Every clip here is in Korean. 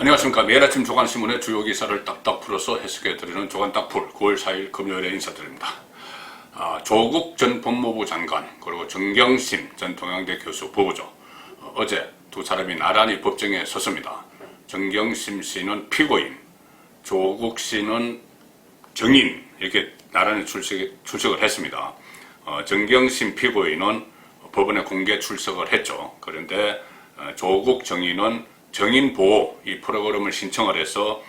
안녕하십니까. 매일 아침 조간신문의 주요 기사를 딱딱 풀어서 해석해드리는 조간딱풀 9월 4일 금요일에 인사드립니다. 조국 전 법무부 장관 그리고 정경심 전 동양대 교수 부부죠. 어제 두 사람이 나란히 법정에 섰습니다. 정경심 씨는 피고인, 조국 씨는 정인 이렇게 나란히 출석을 했습니다. 정경심 피고인은 법원에 공개 출석을 했죠. 그런데 조국 정인은 정인보호 이 프로그램을 신청을 해서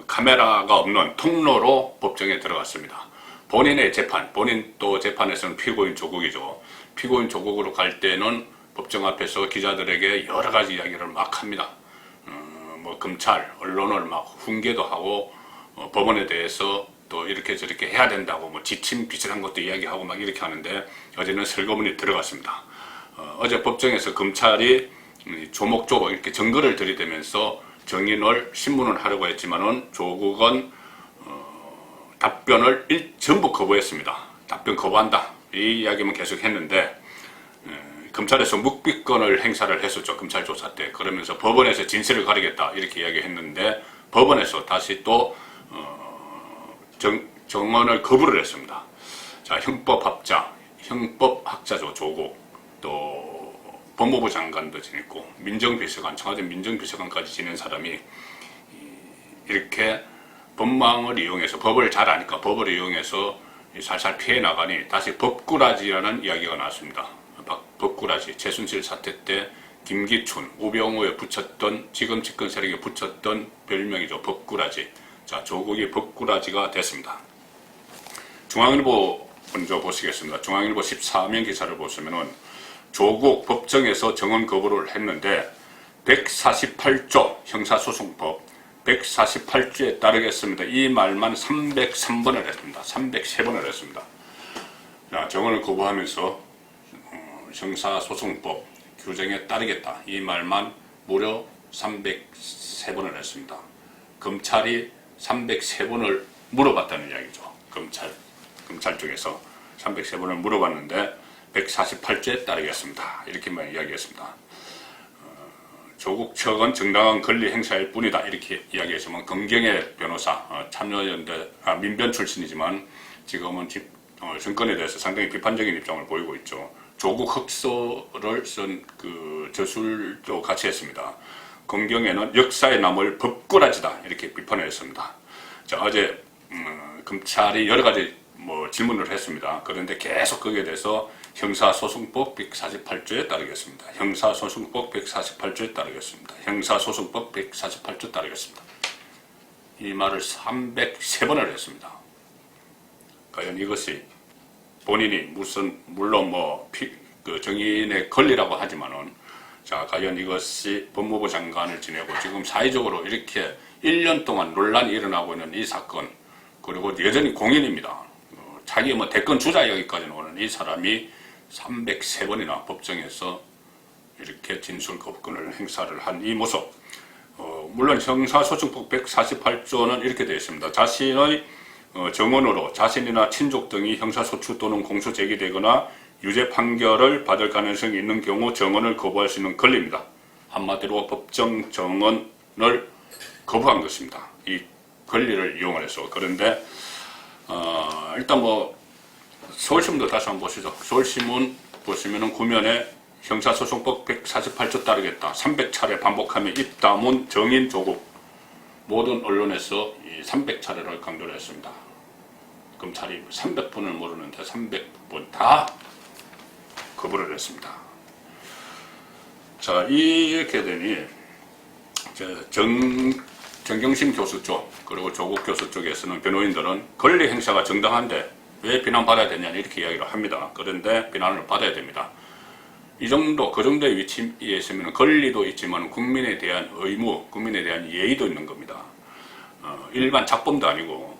카메라가 없는 통로로 법정에 들어갔습니다. 본인의 재판, 본인 또 재판에서는 피고인 조국이죠. 피고인 조국으로 갈 때는 법정 앞에서 기자들에게 여러 가지 이야기를 막 합니다. 뭐 검찰, 언론을 막 훈계도 하고 법원에 대해서 또 이렇게 저렇게 해야 된다고 뭐 지침 비슷한 것도 이야기하고 막 이렇게 하는데 어제는 설거문이 들어갔습니다. 어제 법정에서 검찰이 조목조목 이렇게 증거를 들이대면서 정인을 신문을 하려고 했지만은 조국은 답변을 전부 거부했습니다. 답변 거부한다 이 이야기만 계속 했는데 검찰에서 묵비권을 행사를 했었죠. 검찰 조사 때. 그러면서 법원에서 진실을 가리겠다 이렇게 이야기했는데 법원에서 다시 또 정언을 거부를 했습니다. 자, 형법학자죠. 조국 또 법무부 장관도 지냈고 민정비서관, 청와대 민정비서관까지 지낸 사람이 이렇게 법망을 이용해서 법을 잘 아니까 법을 이용해서 살살 피해 나가니 다시 법꾸라지라는 이야기가 나왔습니다. 법꾸라지, 최순실 사태 때 김기춘, 우병우에 붙였던 지금 집권 세력에 붙였던 별명이죠. 법꾸라지. 자, 조국이 법꾸라지가 됐습니다. 중앙일보 먼저 보시겠습니다. 중앙일보 14면 기사를 보시면은 조국 법정에서 정언 거부를 했는데 148조 형사소송법 148조에 따르겠습니다. 이 말만 303번을 했습니다. 303번을 했습니다. 자, 정언을 거부하면서 형사소송법 규정에 따르겠다. 이 말만 무려 303번을 했습니다. 검찰이 303번을 물어봤다는 이야기죠. 검찰 쪽에서 303번을 물어봤는데 148조에 따르겠습니다. 이렇게만 이야기했습니다. 조국 측은 정당한 권리 행사일 뿐이다. 이렇게 이야기했지만 검경의 변호사, 참여연대 민변 출신이지만 지금은 정권에 대해서 상당히 비판적인 입장을 보이고 있죠. 조국 흑서를 쓴 그 저술도 같이 했습니다. 검경에는 역사에 남을 법꾸라지다 이렇게 비판을 했습니다. 자, 어제 검찰이 여러 가지 질문을 했습니다. 그런데 계속 거기에 대해서 형사소송법 148조에 따르겠습니다. 형사소송법 148조에 따르겠습니다. 형사소송법 148조 따르겠습니다. 이 말을 303번을 했습니다. 과연 이것이 본인이 물론 그 정인의 권리라고 하지만은 자, 과연 이것이 법무부 장관을 지내고 지금 사회적으로 이렇게 1년 동안 논란이 일어나고 있는 이 사건 그리고 여전히 공인입니다. 자기 대권 주자 여기까지 오는 이 사람이 303번이나 법정에서 이렇게 진술 거부권을 행사를 한 이 모습. 물론 형사소송법 148조는 이렇게 되어 있습니다. 자신의 정언으로 자신이나 친족 등이 형사소추 또는 공소 제기되거나 유죄 판결을 받을 가능성이 있는 경우 정언을 거부할 수 있는 권리입니다. 한마디로 법정 정언을 거부한 것입니다. 이 권리를 이용해서. 그런데 일단 서울신문도 다시 한번 보시죠. 서울신문 보시면은 구면에 형사소송법 148조 따르겠다. 300차례 반복하며 입다문 정인 조국. 모든 언론에서 이 300차례를 강조를 했습니다. 검찰이 300번을 모르는데 300번 다 거부를 했습니다. 자, 이렇게 되니 정경심 교수 쪽 그리고 조국 교수 쪽에서는 변호인들은 권리 행사가 정당한데 왜 비난받아야 되냐 이렇게 이야기를 합니다. 그런데 비난을 받아야 됩니다. 이 정도 그 정도의 위치에 있으면 권리도 있지만 국민에 대한 의무, 국민에 대한 예의도 있는 겁니다. 일반 작범도 아니고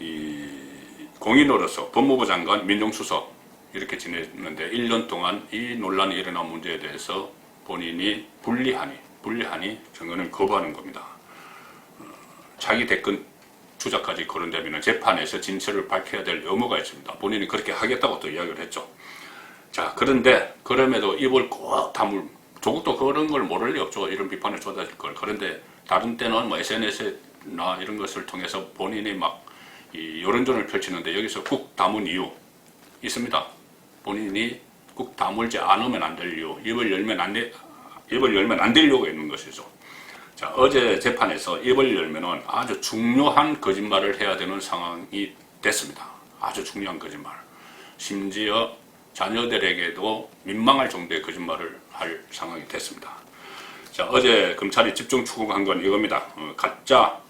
이 공인으로서 법무부 장관, 민정수석 이렇게 지냈는데 1년 동안 이 논란이 일어난 문제에 대해서 본인이 불리하니 정언을 거부하는 겁니다. 자기 대권 주자까지 거론되면 재판에서 진실을 밝혀야 될 의무가 있습니다. 본인이 그렇게 하겠다고 또 이야기를 했죠. 자, 그런데 그럼에도 입을 꼭 다물 조국도 그런 걸 모를 리 없죠. 이런 비판을 쏟아질 걸. 그런데 다른 때는 뭐 SNS나 이런 것을 통해서 본인이 막 이 여론전을 펼치는데 여기서 국 다문 이유 있습니다. 본인이 국 다물지 않으면 안 될 이유, 입을 열면 안 될 이유가 있는 것이죠. 자, 어제 재판에서 입을 열면은 아주 중요한 거짓말을 해야 되는 상황이 됐습니다. 아주 중요한 거짓말. 심지어 자녀들에게도 민망할 정도의 거짓말을 할 상황이 됐습니다. 자, 어제 검찰이 집중 추궁한 건 이겁니다. 가짜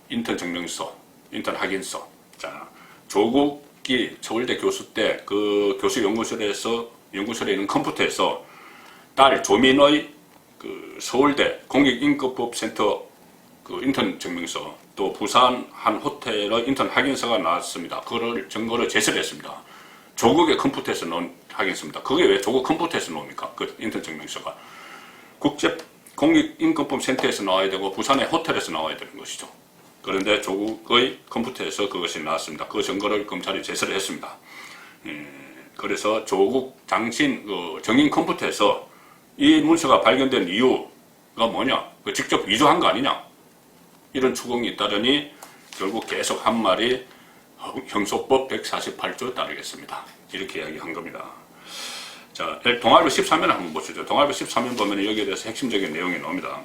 인턴 증명서, 인턴 확인서. 자, 조국이 서울대 교수 때 그 교수 연구실에 있는 컴퓨터에서 딸 조민의 그 서울대 공익인권법센터 그 인턴 증명서, 또 부산 한 호텔의 인턴 확인서가 나왔습니다. 그걸 증거로 제시를 했습니다. 조국의 컴퓨터에서 나온 확인서입니다. 그게 왜 조국 컴퓨터에서 나옵니까? 그 인턴 증명서가 국제 공익인권법센터에서 나와야 되고 부산의 호텔에서 나와야 되는 것이죠. 그런데 조국의 컴퓨터에서 그것이 나왔습니다. 그 증거를 검찰이 제시를 했습니다. 그래서 조국 장신 그 정인 컴퓨터에서 이 문서가 발견된 이유가 뭐냐? 직접 위조한 거 아니냐? 이런 추궁이 잇따르니 결국 계속 한 말이 형소법 148조 따르겠습니다. 이렇게 이야기한 겁니다. 자, 동아일보 13면 한번 보시죠. 동아일보 13면 보면 여기에 대해서 핵심적인 내용이 나옵니다.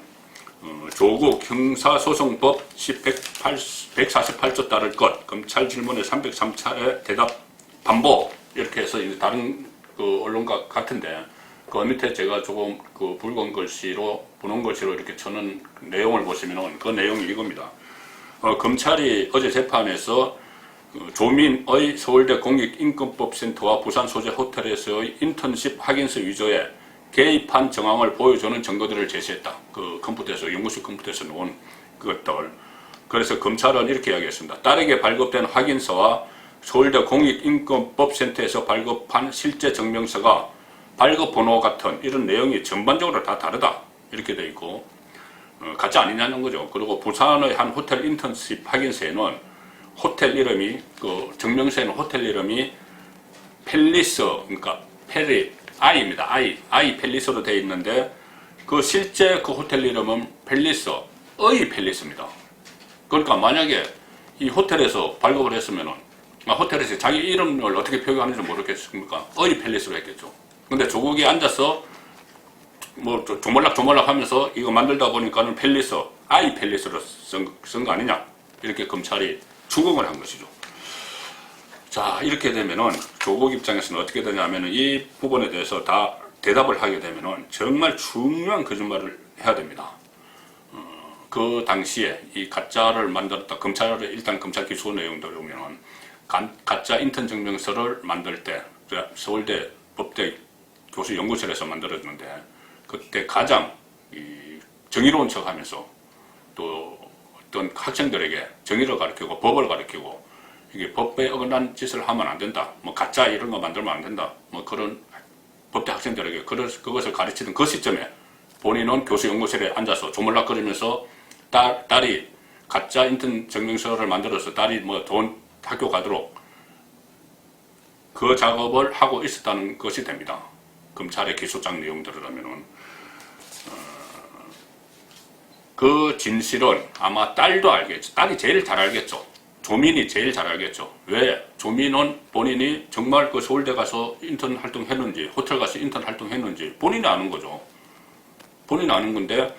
조국 형사소송법 148조 따를 것, 검찰 질문에 303차례 대답 반복, 이렇게 해서 다른 그 언론과 같은데, 그 밑에 제가 조금 그 붉은 글씨로, 분홍 글씨로 이렇게 쳐놓은 내용을 보시면 그 내용이 이겁니다. 검찰이 어제 재판에서 조민의 서울대 공익인권법센터와 부산 소재 호텔에서의 인턴십 확인서 위조에 개입한 정황을 보여주는 증거들을 제시했다. 그 컴퓨터에서, 연구실 컴퓨터에서 놓은 그것들. 그래서 검찰은 이렇게 이야기했습니다. 딸에게 발급된 확인서와 서울대 공익인권법센터에서 발급한 실제 증명서가 발급 번호 같은 이런 내용이 전반적으로 다 다르다. 이렇게 되어 있고, 가짜 아니냐는 거죠. 그리고 부산의 한 호텔 인턴십 확인서에는 호텔 이름이, 그 증명서에는 호텔 이름이 팰리스, 그러니까 아이입니다. 아이 팰리스로 되어 있는데, 그 실제 그 호텔 이름은 팰리스의 팰리스입니다. 그러니까 만약에 이 호텔에서 발급을 했으면은, 호텔에서 자기 이름을 어떻게 표기하는지 모르겠습니까? 의 팰리스로 했겠죠. 근데 조국이 앉아서 뭐 조물락 하면서 이거 만들다 보니까는 아이 팰리스로 쓴 거 아니냐? 이렇게 검찰이 추궁을 한 것이죠. 자, 이렇게 되면은 조국 입장에서는 어떻게 되냐면은 이 부분에 대해서 다 대답을 하게 되면은 정말 중요한 거짓말을 해야 됩니다. 그 당시에 이 가짜를 만들었다. 일단 검찰 기소 내용들을 보면은 가짜 인턴 증명서를 만들 때 서울대 법대 교수 연구실에서 만들었는데, 그때 가장 정의로운 척 하면서 또 어떤 학생들에게 정의를 가르치고 법을 가르치고, 이게 법에 어긋난 짓을 하면 안 된다. 뭐 가짜 이런 거 만들면 안 된다. 뭐 그런 법대 학생들에게 그것을 가르치는 그 시점에 본인은 교수 연구실에 앉아서 조물락거리면서 딸이 가짜 인턴 증명서를 만들어서 딸이 뭐 좋은 학교 가도록 그 작업을 하고 있었다는 것이 됩니다. 검찰의 기소장 내용들을 하면은 그 진실은 아마 딸도 알겠죠. 딸이 제일 잘 알겠죠. 조민이 제일 잘 알겠죠. 왜? 조민은 본인이 정말 그 서울대 가서 인턴 활동했는지, 호텔 가서 인턴 활동했는지 본인이 아는 거죠. 본인이 아는 건데,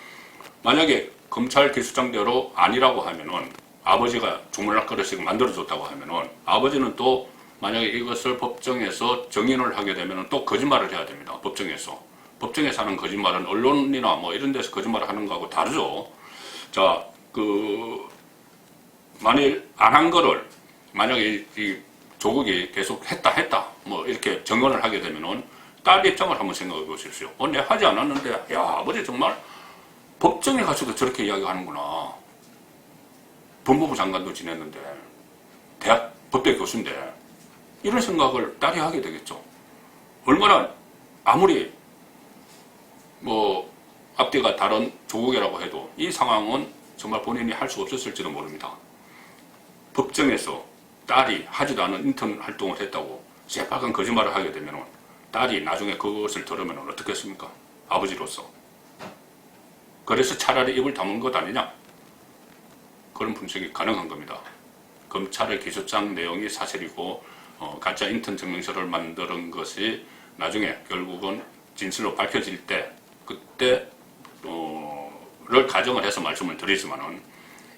만약에 검찰 기소장대로 아니라고 하면은, 아버지가 조물락거려서 만들어줬다고 하면은, 아버지는 또 만약에 이것을 법정에서 정인을 하게 되면은 또 거짓말을 해야 됩니다. 법정에서. 법정에서 하는 거짓말은 언론이나 뭐 이런 데서 거짓말을 하는 거하고 다르죠. 자, 만일 안 한 거를, 만약에 이 조국이 계속 했다, 뭐 이렇게 증언을 하게 되면은 딸 입장을 한번 생각해 보십시오. 내가 하지 않았는데, 야, 아버지 정말 법정에 가서도 저렇게 이야기하는구나. 법무부 장관도 지냈는데, 대학 법대 교수인데, 이런 생각을 딸이 하게 되겠죠. 얼마나, 아무리 뭐 앞뒤가 다른 조국이라고 해도 이 상황은 정말 본인이 할 수 없었을지도 모릅니다. 법정에서 딸이 하지도 않은 인턴 활동을 했다고 새빨간 거짓말을 하게 되면 딸이 나중에 그것을 들으면 어떻겠습니까? 아버지로서. 그래서 차라리 입을 다문 것 아니냐? 그런 분석이 가능한 겁니다. 검찰의 기소장 내용이 사실이고 가짜 인턴 증명서를 만드는 것이 나중에 결국은 진실로 밝혀질 때 그때를 가정을 해서 말씀을 드리지만은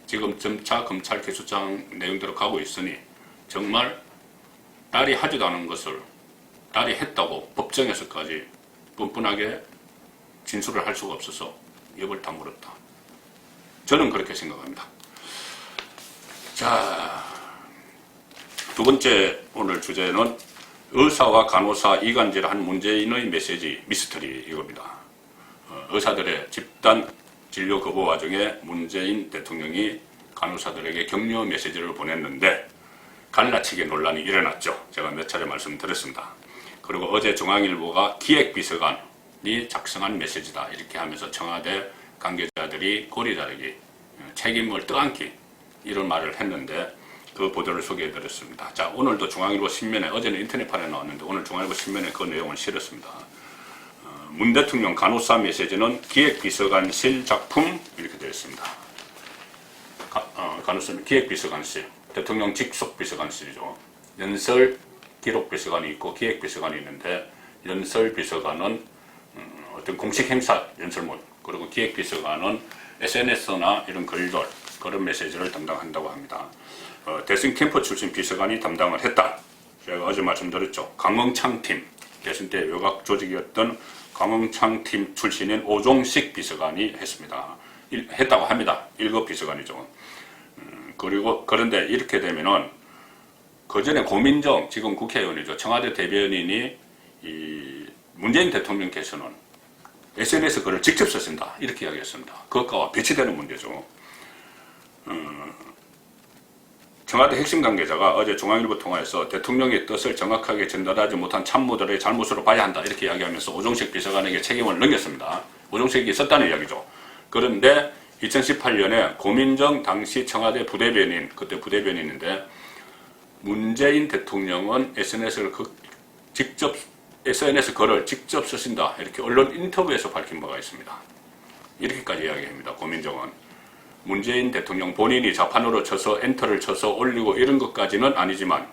지금 점차 검찰 기소장 내용대로 가고 있으니 정말 딸이 하지도 않은 것을 딸이 했다고 법정에서까지 뻔뻔하게 진술을 할 수가 없어서 입을 다물었다. 저는 그렇게 생각합니다. 자, 두 번째 오늘 주제는 의사와 간호사 이간질한 문재인의 메시지 미스터리 이겁니다. 의사들의 집단 진료 거부 와중에 문재인 대통령이 간호사들에게 격려 메시지를 보냈는데 갈라치기 논란이 일어났죠. 제가 몇 차례 말씀드렸습니다. 그리고 어제 중앙일보가 기획비서관이 작성한 메시지다 이렇게 하면서 청와대 관계자들이 고리 자르기, 책임을 떠안기 이런 말을 했는데 그 보도를 소개해드렸습니다. 자, 오늘도 중앙일보 신문에 어제는 인터넷판에 나왔는데 오늘 중앙일보 신문에 그 내용을 실었습니다. 문 대통령 간호사 메시지는 기획비서관실 작품 이렇게 되어 있습니다. 간호사 기획비서관실, 대통령 직속 비서관실이죠. 연설 기록비서관이 있고 기획비서관이 있는데 연설 비서관은 어떤 공식 행사 연설문, 그리고 기획비서관은 SNS나 이런 글들, 그런 메시지를 담당한다고 합니다. 대선 캠프 출신 비서관이 담당을 했다. 제가 어제 말씀드렸죠. 강흥창 팀, 대선 때 외곽 조직이었던 강흥창 팀 출신인 오종식 비서관이 했다고 합니다. 1급 비서관이죠. 그리고 그런데 이렇게 되면은 그전에 고민정 지금 국회의원이죠. 청와대 대변인이 이 문재인 대통령께서는 SNS 글을 직접 쓰신다 이렇게 이야기했습니다. 그것과 배치되는 문제죠. 청와대 핵심 관계자가 어제 중앙일보 통화에서 대통령의 뜻을 정확하게 전달하지 못한 참모들의 잘못으로 봐야 한다 이렇게 이야기하면서 오종식 비서관에게 책임을 넘겼습니다. 오종식이 썼다는 이야기죠. 그런데 2018년에 고민정 당시 청와대 부대변인, 그때 부대변인인데 문재인 대통령은 SNS 글을 직접 쓰신다 이렇게 언론 인터뷰에서 밝힌 바가 있습니다. 이렇게까지 이야기합니다. 고민정은 문재인 대통령 본인이 자판으로 쳐서 엔터를 쳐서 올리고 이런 것까지는 아니지만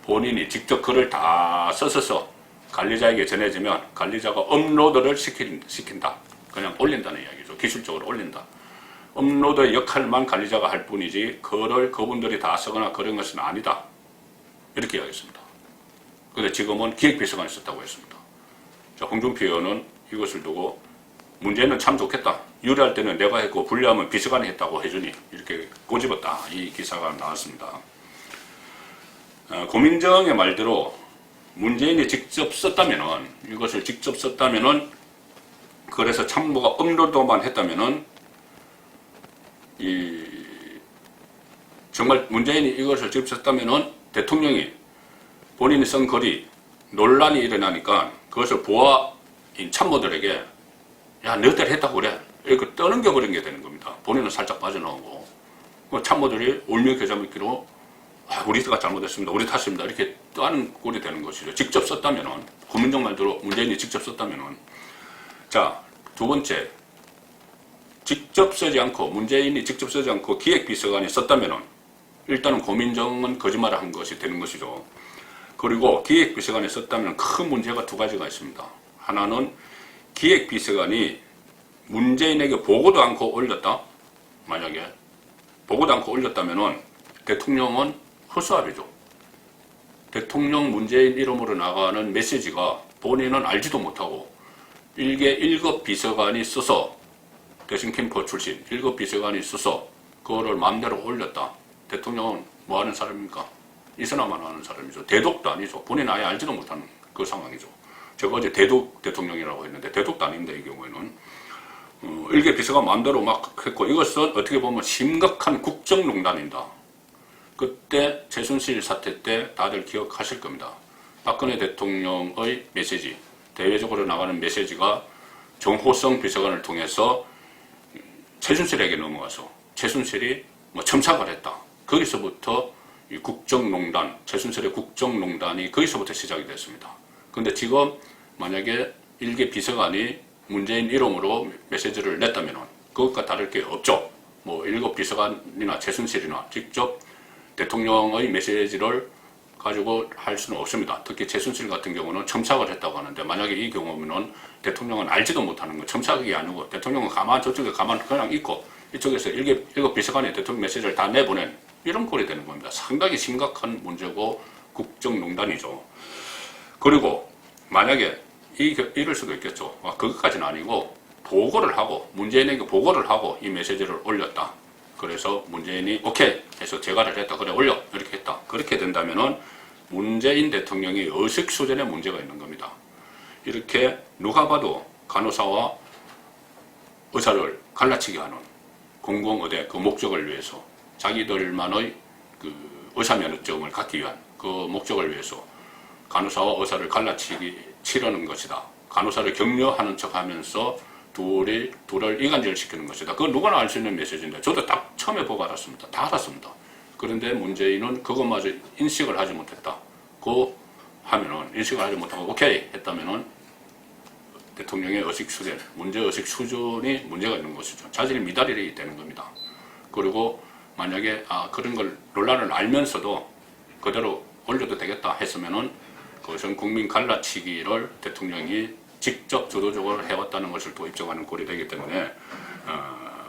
본인이 직접 글을 다 써서 관리자에게 전해지면 관리자가 업로드를 시킨다. 그냥 올린다는 이야기죠. 기술적으로 올린다. 업로드의 역할만 관리자가 할 뿐이지 그를 그분들이 다 쓰거나 그런 것은 아니다. 이렇게 이야기했습니다. 그런데 지금은 기획비서관이 썼다고 했습니다. 자, 홍준표 의원은 이것을 두고 문제는 참 좋겠다. 유리할 때는 내가 했고 불리하면 비서관이 했다고 해주니 이렇게 꼬집었다. 이 기사가 나왔습니다. 고민정의 말대로 문재인이 직접 썼다면은 이것을 직접 썼다면은 그래서 참모가 업로드만 했다면은 정말 문재인이 이것을 직접 썼다면은 대통령이 본인이 쓴 글이 논란이 일어나니까 그것을 보아인 참모들에게 야, 너희들 했다고 그래. 이렇게 떠넘겨버린 게 되는 겁니다. 본인은 살짝 빠져나오고. 참모들이 울며 겨자 먹기로 우리가 잘못했습니다. 우리 탓입니다. 이렇게 떠하는 꼴이 되는 것이죠. 직접 썼다면은, 고민정 말대로 문재인이 직접 썼다면은. 자, 두 번째. 직접 쓰지 않고, 문재인이 직접 쓰지 않고 기획비서관이 썼다면은, 일단은 고민정은 거짓말을 한 것이 되는 것이죠. 그리고 기획비서관이 썼다면 큰 문제가 두 가지가 있습니다. 하나는 기획비서관이 문재인에게 보고도 않고 올렸다. 만약에 보고도 않고 올렸다면은 대통령은 허수아비죠. 대통령 문재인 이름으로 나가는 메시지가 본인은 알지도 못하고 일개 1급 비서관이 써서 대신 캠프 출신 1급 비서관이 써서 그거를 마음대로 올렸다. 대통령은 뭐 하는 사람입니까? 있으나만 하는 사람이죠. 대독도 아니죠. 본인 아예 알지도 못하는 그 상황이죠. 제가 어제 대독 대통령이라고 했는데 대독도 아닌데 이 경우에는 일개 비서가 마음대로 막 했고 이것은 어떻게 보면 심각한 국정농단입니다. 그때 최순실 사태 때 다들 기억하실 겁니다. 박근혜 대통령의 메시지, 대외적으로 나가는 메시지가 정호성 비서관을 통해서 최순실에게 넘어가서 최순실이 뭐 첨삭을 했다. 거기서부터 이 국정농단, 최순실의 국정농단이 거기서부터 시작이 됐습니다. 근데 지금 만약에 일개 비서관이 문재인 이름으로 메시지를 냈다면 그것과 다를 게 없죠. 뭐 1급 비서관이나 최순실이나 직접 대통령의 메시지를 가지고 할 수는 없습니다. 특히 최순실 같은 경우는 첨삭을 했다고 하는데, 만약에 이 경우면은 대통령은 알지도 못하는 거, 첨삭이 아니고 대통령은 가만 저쪽에 가만 그냥 있고 이쪽에서 1급 비서관이 대통령 메시지를 다 내보낸 이런 꼴이 되는 겁니다. 상당히 심각한 문제고 국정농단이죠. 그리고 만약에 이럴 수도 있겠죠. 그것까지는 아니고 보고를 하고, 문재인에게 보고를 하고 이 메시지를 올렸다. 그래서 문재인이 오케이 해서 제가를 했다. 그래 올려 이렇게 했다. 그렇게 된다면은 문재인 대통령이 의식수준에 문제가 있는 겁니다. 이렇게 누가 봐도 간호사와 의사를 갈라치게 하는 공공의대 그 목적을 위해서, 자기들만의 그 의사면허증을 갖기 위한 그 목적을 위해서 간호사와 의사를 치려는 것이다. 간호사를 격려하는 척하면서 둘을 이간질 시키는 것이다. 그건 누구나 알 수 있는 메시지인데, 저도 딱 처음에 보고 알았습니다. 다 알았습니다. 그런데 문재인은 그것마저 인식을 하지 못했다. 그 하면은 인식을 하지 못하고 오케이 했다면은 대통령의 의식 수준, 문제의식 수준이 문제가 있는 것이죠. 자질 미달이 되는 겁니다. 그리고 만약에 그런 걸 논란을 알면서도 그대로 올려도 되겠다 했으면은 그것은 국민 갈라치기를 대통령이 직접 주도적으로 해왔다는 것을 또 입증하는 꼴이 되기 때문에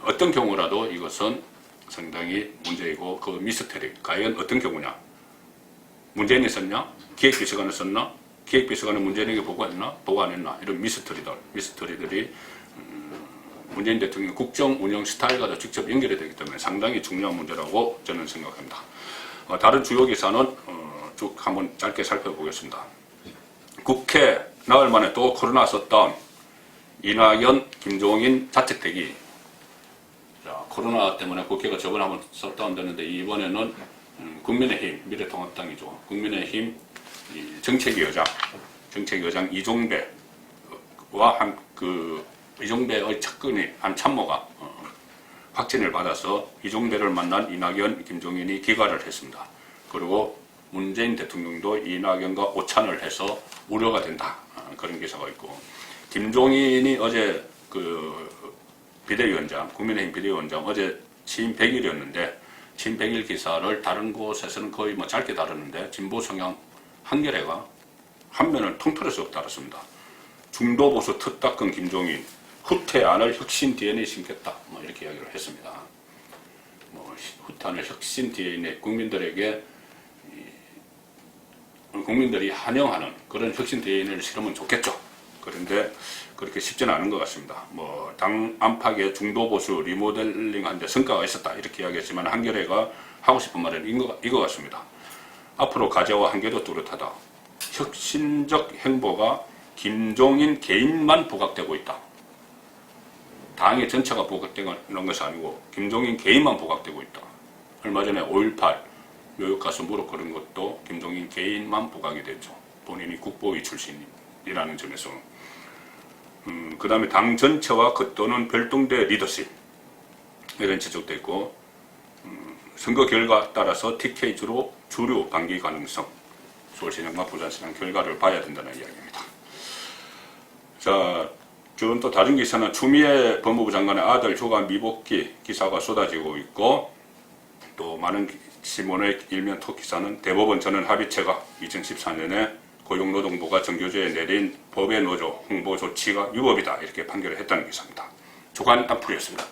어떤 경우라도 이것은 상당히 문제이고, 그 미스터리, 과연 어떤 경우냐, 문재인이 썼냐, 기획비서관이 썼나, 기획비서관은 문재인에게 보고했나, 보고 안 했나, 이런 미스터리들이 문재인 대통령의 국정 운영 스타일과도 직접 연결이 되기 때문에 상당히 중요한 문제라고 저는 생각합니다. 다른 주요 기사는 쭉 한번 짧게 살펴보겠습니다. 국회 나흘 만에 또 코로나 셧다운, 이낙연, 김종인 자책대기. 자, 코로나 때문에 국회가 저번에 한번 셧다운 됐는데, 이번에는 국민의힘, 미래통합당이죠. 국민의힘 정책위 의장 이종배와 이종배의 측근이 한 참모가 확진을 받아서 이종배를 만난 이낙연, 김종인이 기가를 했습니다. 그리고 문재인 대통령도 이낙연과 오찬을 해서 우려가 된다. 그런 기사가 있고, 김종인이 어제 비대위원장, 국민의힘 비대위원장 어제 취임 100일이었는데, 취임 100일 기사를 다른 곳에서는 거의 짧게 다루는데, 진보 성향 한겨레가 한 면을 통틀어서 다뤘습니다. 중도보수 특따끔 김종인, 후퇴안을 혁신 DNA 심겠다. 이렇게 이야기를 했습니다. 후퇴안을 혁신 DNA, 국민들이 환영하는 그런 혁신 DNA를 실으면 좋겠죠. 그런데 그렇게 쉽지는 않은 것 같습니다. 당 안팎의 중도보수 리모델링하는데 성과가 있었다 이렇게 이야기했지만, 한겨레가 하고 싶은 말은 이거 같습니다. 앞으로 과제와 한계도 뚜렷하다. 혁신적 행보가 김종인 개인만 부각되고 있다. 당의 전체가 부각되는 것이 아니고 김종인 개인만 부각되고 있다. 얼마 전에 5.18 묘역 가서 무릎 꿇은 것도 김종인 개인만 부각이 됐죠. 본인이 국보위 출신이라는 점에서. 그 다음에 당 전체와 겉도는 별동대 리더십, 이런 지적도 있고, 선거 결과 따라서 TK 주류 반기 가능성, 서울시장과 부산시장 결과를 봐야 된다는 이야기입니다. 자, 지금 또 다른 기사는 추미애 법무부 장관의 아들 휴가 미복귀 기사가 쏟아지고 있고, 또 많은 신문의 일면 톡 기사는 대법원 전원 합의체가 2014년에 고용노동부가 정교조에 내린 법의 노조 홍보 조치가 위법이다 이렇게 판결을 했다는 기사입니다. 주간 안풀이었습니다.